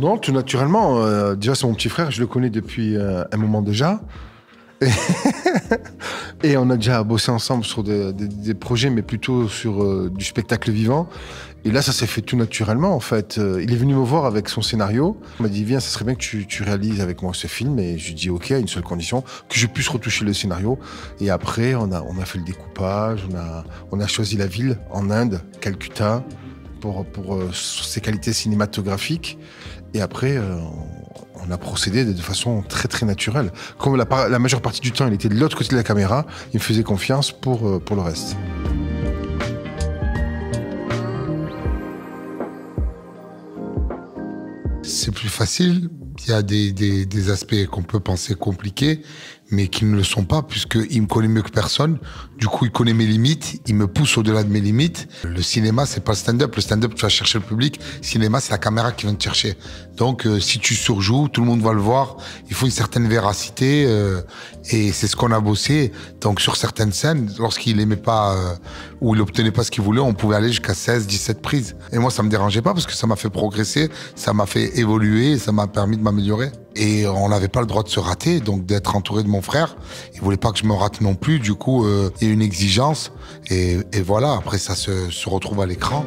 Non, tout naturellement. Déjà, c'est mon petit frère, je le connais depuis un moment déjà. Et, et on a déjà bossé ensemble sur des projets, mais plutôt sur du spectacle vivant. Et là, ça s'est fait tout naturellement, en fait. Il est venu me voir avec son scénario. Il m'a dit, viens, ça serait bien que tu réalises avec moi ce film. Et je lui ai dit, OK, à une seule condition, que je puisse retoucher le scénario. Et après, on a fait le découpage, on a choisi la ville en Inde, Calcutta, pour ses qualités cinématographiques. Et après, on a procédé de façon très, très naturelle. Comme la majeure partie du temps, il était de l'autre côté de la caméra, il me faisait confiance pour le reste. C'est plus facile. Il y a des aspects qu'on peut penser compliqués, mais qui ne le sont pas, puisqu'il me connaît mieux que personne. Du coup, il connaît mes limites, il me pousse au-delà de mes limites. Le cinéma, c'est pas le stand-up. Le stand-up, tu vas chercher le public. Le cinéma, c'est la caméra qui vient te chercher. Donc, si tu surjoues, tout le monde va le voir. Il faut une certaine véracité, et c'est ce qu'on a bossé. Donc, sur certaines scènes, lorsqu'il aimait pas, ou il obtenait pas ce qu'il voulait, on pouvait aller jusqu'à 16, 17 prises. Et moi, ça me dérangeait pas, parce que ça m'a fait progresser, ça m'a fait évoluer, ça m'a permis de m'améliorer. Et on n'avait pas le droit de se rater, donc d'être entouré de mon frère. Il voulait pas que je me rate non plus, du coup, il y a une exigence. Et voilà, après ça se retrouve à l'écran.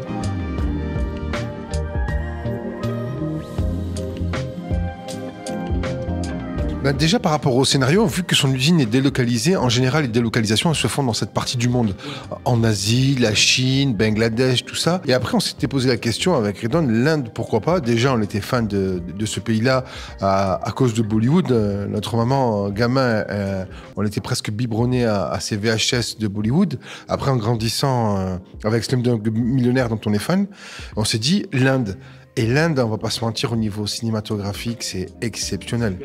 Ben déjà par rapport au scénario, vu que son usine est délocalisée, en général les délocalisations elles se font dans cette partie du monde. En Asie, la Chine, Bangladesh, tout ça. Et après on s'était posé la question avec Redouane, l'Inde pourquoi pas. Déjà on était fan de ce pays-là à cause de Bollywood. Notre maman, gamin, on était presque biberonné à ces VHS de Bollywood. Après en grandissant avec Slumdog Millionnaire dont on est fan, on s'est dit l'Inde. Et l'Inde, on va pas se mentir, au niveau cinématographique, c'est exceptionnel.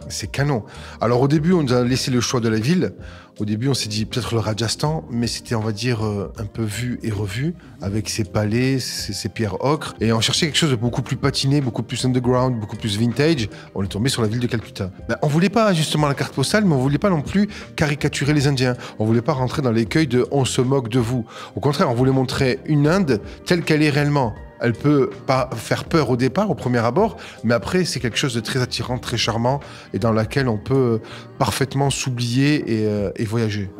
C'est canon. Alors au début, on nous a laissé le choix de la ville. Au début, on s'est dit peut-être le Rajasthan, mais c'était, on va dire, un peu vu et revu, avec ses palais, ses pierres ocre. Et on cherchait quelque chose de beaucoup plus patiné, beaucoup plus underground, beaucoup plus vintage. On est tombé sur la ville de Calcutta. Ben, on voulait pas justement la carte postale, mais on voulait pas non plus caricaturer les Indiens. On voulait pas rentrer dans l'écueil de « on se moque de vous ». Au contraire, on voulait montrer une Inde telle qu'elle est réellement. Elle peut pas faire peur au départ, au premier abord, mais après, c'est quelque chose de très attirant, très charmant, et dans laquelle on peut parfaitement s'oublier et voyager. «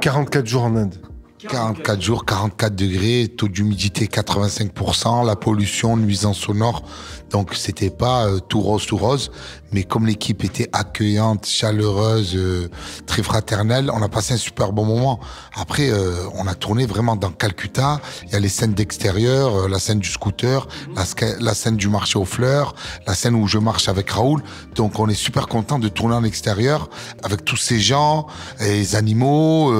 44 jours en Inde ». 44 jours, 44 degrés, taux d'humidité 85%, la pollution, nuisance sonore. Donc c'était pas tout rose, mais comme l'équipe était accueillante, chaleureuse, très fraternelle, on a passé un super bon moment. Après, on a tourné vraiment dans Calcutta. Il y a les scènes d'extérieur, la scène du scooter, la scène du marché aux fleurs, la scène où je marche avec Raoul. Donc on est super content de tourner en extérieur avec tous ces gens, les animaux,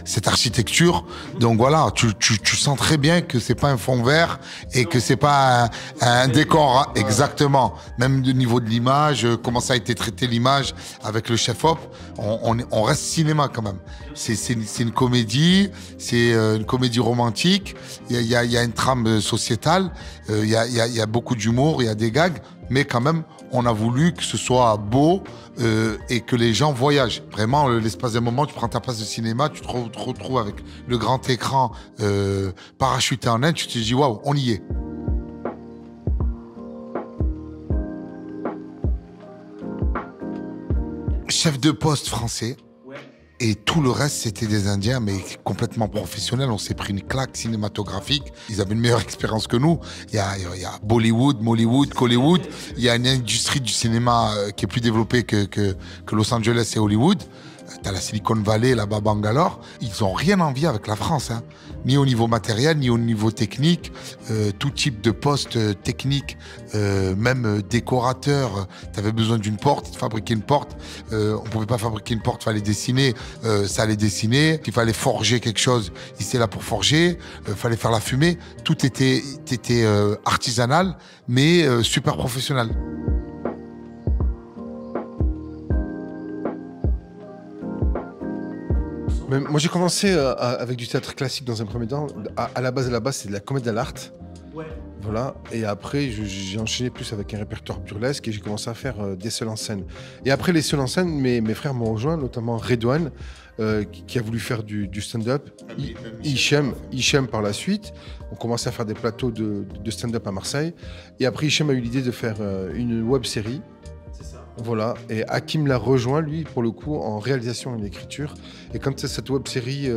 cette architecture. Donc voilà, tu sens très bien que c'est pas un fond vert et que c'est pas un décor. Exactement. Même au niveau de l'image, comment ça a été traité l'image avec le chef-op, on reste cinéma quand même. C'est une comédie, c'est une comédie romantique. Il y a une trame sociétale, il y a beaucoup d'humour, il y a des gags, mais quand même, on a voulu que ce soit beau et que les gens voyagent. Vraiment, l'espace d'un moment, tu prends ta place de cinéma, tu te retrouves avec le grand écran parachuté en Inde, tu te dis waouh, on y est. Chef de poste français. Et tout le reste, c'était des Indiens, mais complètement professionnels. On s'est pris une claque cinématographique. Ils avaient une meilleure expérience que nous. Il y a Bollywood, Mollywood, Collywood. Il y a une industrie du cinéma qui est plus développée que Los Angeles et Hollywood. T'as la Silicon Valley, là-bas, Bangalore. Ils ont rien envie avec la France, hein. Ni au niveau matériel, ni au niveau technique. Tout type de poste technique, même décorateur. T'avais besoin d'une porte, de fabriquer une porte. On pouvait pas fabriquer une porte, fallait dessiner. Ça allait dessiner. Il fallait forger quelque chose, ils étaient là pour forger. Fallait faire la fumée. Tout était artisanal, mais super professionnel. Mais moi j'ai commencé avec du théâtre classique dans un premier temps. À la base, c'est de la comédie à l'art. Ouais. Voilà. Et après, j'ai enchaîné plus avec un répertoire burlesque et j'ai commencé à faire des seuls en scène. Et après les seuls en scène, mes frères m'ont rejoint, notamment Redouane, qui a voulu faire du stand-up. Hichem par la suite. On commençait à faire des plateaux de stand-up à Marseille. Et après, Hichem a eu l'idée de faire une web-série. Voilà, et Hakim l'a rejoint, lui, pour le coup, en réalisation et en écriture. Et quand cette web-série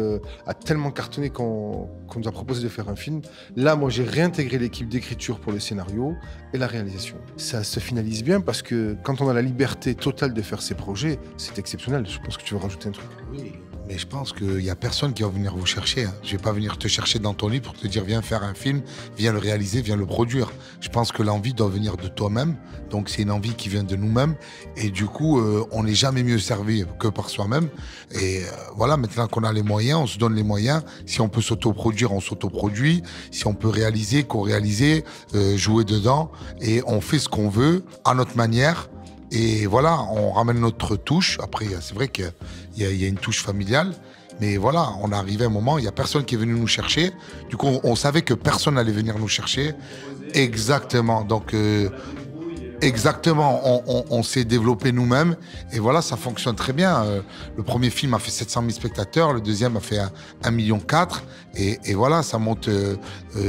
a tellement cartonné qu'on nous a proposé de faire un film, là, moi, j'ai réintégré l'équipe d'écriture pour le scénario et la réalisation. Ça se finalise bien parce que quand on a la liberté totale de faire ses projets, c'est exceptionnel. Je pense que tu veux rajouter un truc. Oui. Mais je pense qu'il n'y a personne qui va venir vous chercher. Hein. Je ne vais pas venir te chercher dans ton lit pour te dire viens faire un film, viens le réaliser, viens le produire. Je pense que l'envie doit venir de toi-même. Donc c'est une envie qui vient de nous-mêmes. Et du coup, on n'est jamais mieux servi que par soi-même. Et voilà, maintenant qu'on a les moyens, on se donne les moyens. Si on peut s'autoproduire, on s'autoproduit. Si on peut réaliser, co-réaliser, jouer dedans. Et on fait ce qu'on veut à notre manière. Et voilà, on ramène notre touche. Après, c'est vrai qu'il y a une touche familiale. Mais voilà, on est arrivé à un moment, il n'y a personne qui est venu nous chercher. Du coup, on savait que personne n'allait venir nous chercher. Exactement. Donc, exactement, on s'est développé nous-mêmes. Et voilà, ça fonctionne très bien. Le premier film a fait 700 000 spectateurs. Le deuxième a fait 1,4 million. Et voilà, ça monte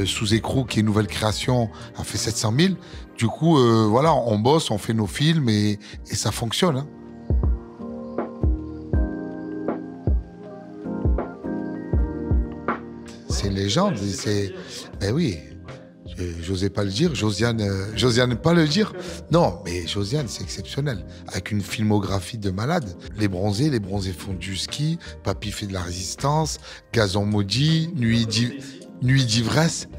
Sous écrou, qui est une nouvelle création, a fait 700 000. Du coup, voilà, on bosse, on fait nos films et ça fonctionne. Hein. C'est une légende. Ben oui, j'osais pas le dire. Josiane pas le dire. Non, mais Josiane, c'est exceptionnel. Avec une filmographie de malade. Les bronzés font du ski. Papy fait de la résistance. Gazon maudit. Nuit d'ivresse.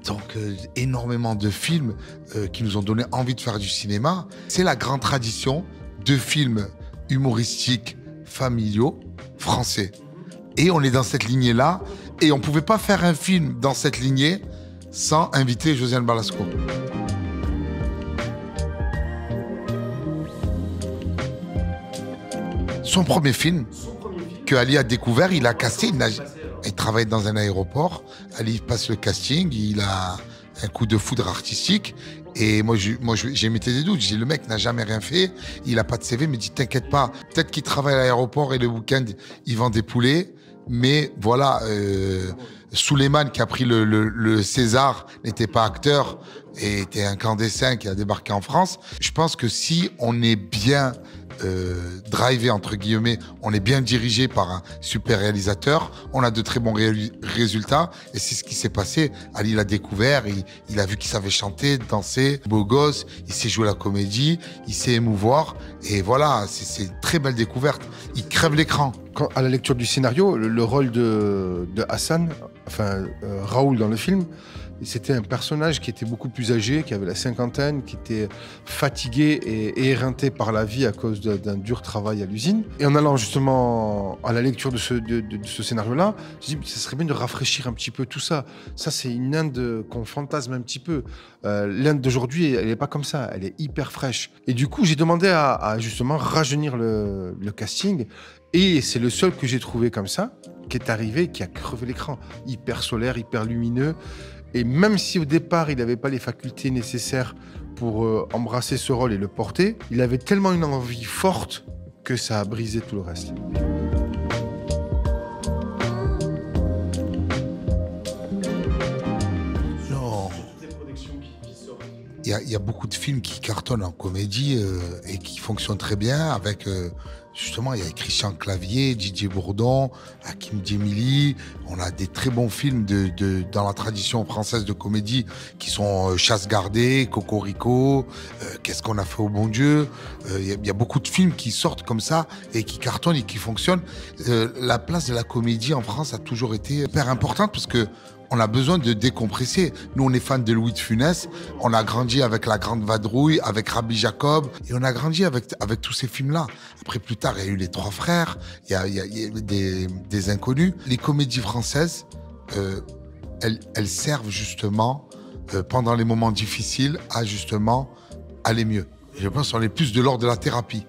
Donc, énormément de films qui nous ont donné envie de faire du cinéma. C'est la grande tradition de films humoristiques, familiaux, français. Et on est dans cette lignée-là. Et on ne pouvait pas faire un film dans cette lignée sans inviter Josiane Balasco. Son premier film que Ali a découvert, il a casté, il travaille dans un aéroport. Ali passe le casting, il a un coup de foudre artistique. Et moi, j'ai mis des doutes. J'ai dit, le mec n'a jamais rien fait, il n'a pas de CV. Il me dit, t'inquiète pas, peut-être qu'il travaille à l'aéroport et le week-end, il vend des poulets. Mais voilà, Souleymane, qui a pris le César, n'était pas acteur et était un clandestin qui a débarqué en France. Je pense que si on est bien drivé, entre guillemets, on est bien dirigé par un super réalisateur, on a de très bons résultats. Et c'est ce qui s'est passé. Ali l'a découvert, il a vu qu'il savait chanter, danser, beau gosse, il sait jouer la comédie, il sait émouvoir. Et voilà, c'est une très belle découverte. Il crève l'écran. À la lecture du scénario, le rôle de Hassan, enfin Raoul dans le film, c'était un personnage qui était beaucoup plus âgé, qui avait la cinquantaine, qui était fatigué et éreinté par la vie à cause d'un dur travail à l'usine. Et en allant justement à la lecture de ce scénario-là, je me dis, ça serait bien de rafraîchir un petit peu tout ça. Ça, c'est une Inde qu'on fantasme un petit peu. L'Inde d'aujourd'hui, elle n'est pas comme ça, elle est hyper fraîche. Et du coup, j'ai demandé à justement rajeunir le casting. Et c'est le seul que j'ai trouvé comme ça, qui est arrivé, qui a crevé l'écran. Hyper solaire, hyper lumineux. Et même si au départ, il n'avait pas les facultés nécessaires pour embrasser ce rôle et le porter, il avait tellement une envie forte que ça a brisé tout le reste. Non. Il y a beaucoup de films qui cartonnent en comédie et qui fonctionnent très bien avec... Justement, il y a Christian Clavier, Didier Bourdon, Hakim Djemili. On a des très bons films dans la tradition française de comédie qui sont Chasse gardée, Cocorico, Qu'est-ce qu'on a fait au bon Dieu. Il y a beaucoup de films qui sortent comme ça et qui cartonnent et qui fonctionnent. La place de la comédie en France a toujours été hyper importante parce que on a besoin de décompresser. Nous, on est fans de Louis de Funès. On a grandi avec La Grande Vadrouille, avec Rabbi Jacob. Et on a grandi avec tous ces films-là. Après, plus tard, il y a eu Les Trois Frères. Il y a eu des inconnus. Les comédies françaises, elles servent justement, pendant les moments difficiles, à justement aller mieux. Je pense qu'on est plus de l'ordre de la thérapie.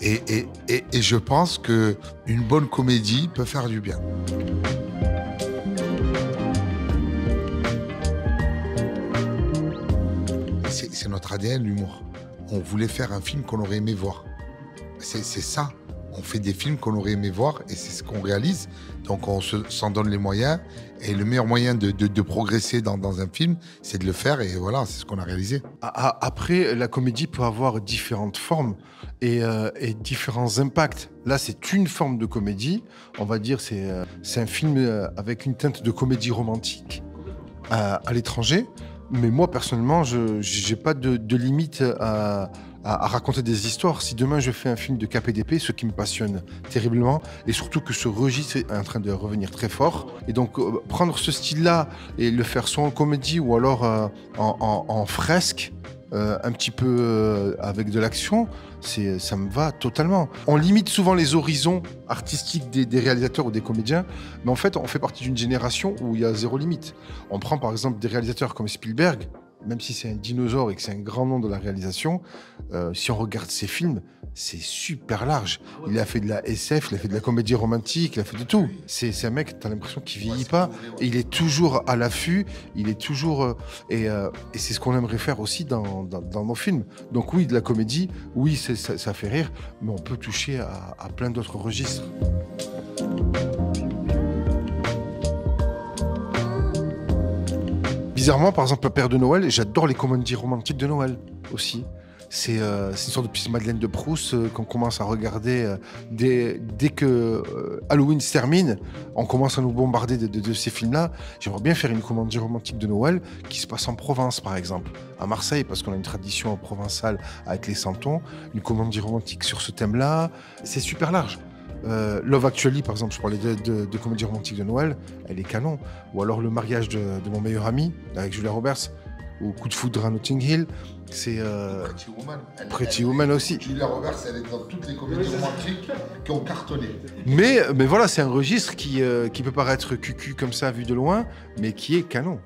Et je pense qu'une bonne comédie peut faire du bien. c'est notre ADN, l'humour. On voulait faire un film qu'on aurait aimé voir. C'est ça. On fait des films qu'on aurait aimé voir et c'est ce qu'on réalise. Donc on s'en donne les moyens. Et le meilleur moyen de progresser dans un film, c'est de le faire. Et voilà, c'est ce qu'on a réalisé. Après, la comédie peut avoir différentes formes et différents impacts. Là, c'est une forme de comédie. On va dire c'est un film avec une teinte de comédie romantique à l'étranger. Mais moi, personnellement, je n'ai pas de limite à raconter des histoires. Si demain je fais un film de KPDP, ce qui me passionne terriblement, et surtout que ce registre est en train de revenir très fort. Et donc, prendre ce style-là et le faire soit en comédie ou alors en fresque, un petit peu avec de l'action, ça me va totalement. On limite souvent les horizons artistiques des réalisateurs ou des comédiens, mais en fait, on fait partie d'une génération où il y a zéro limite. On prend par exemple des réalisateurs comme Spielberg, même si c'est un dinosaure et que c'est un grand nom de la réalisation, si on regarde ses films, c'est super large. Il a fait de la SF, il a fait de la comédie romantique, il a fait de tout. C'est un mec, t'as l'impression qu'il vieillit pas, et il est toujours à l'affût, il est toujours... et c'est ce qu'on aimerait faire aussi dans nos films. Donc oui, de la comédie, oui, ça fait rire, mais on peut toucher à plein d'autres registres. Bizarrement, par exemple, le Père de Noël, j'adore les comédies romantiques de Noël aussi. C'est une sorte de petite Madeleine de Proust qu'on commence à regarder dès que Halloween se termine. On commence à nous bombarder de ces films-là. J'aimerais bien faire une comédie romantique de Noël qui se passe en Provence, par exemple, à Marseille, parce qu'on a une tradition provençale avec les santons. Une comédie romantique sur ce thème-là, c'est super large. Love Actually, par exemple, je parlais de comédie romantique de Noël, elle est canon. Ou alors Le mariage de mon meilleur ami avec Julia Roberts, ou Coup de foudre à Notting Hill. C'est Pretty Woman. Pretty Woman aussi. Julia Roberts, elle est dans toutes les comédies romantiques qui ont cartonné. Mais voilà, c'est un registre qui peut paraître cucu comme ça vu de loin, mais qui est canon.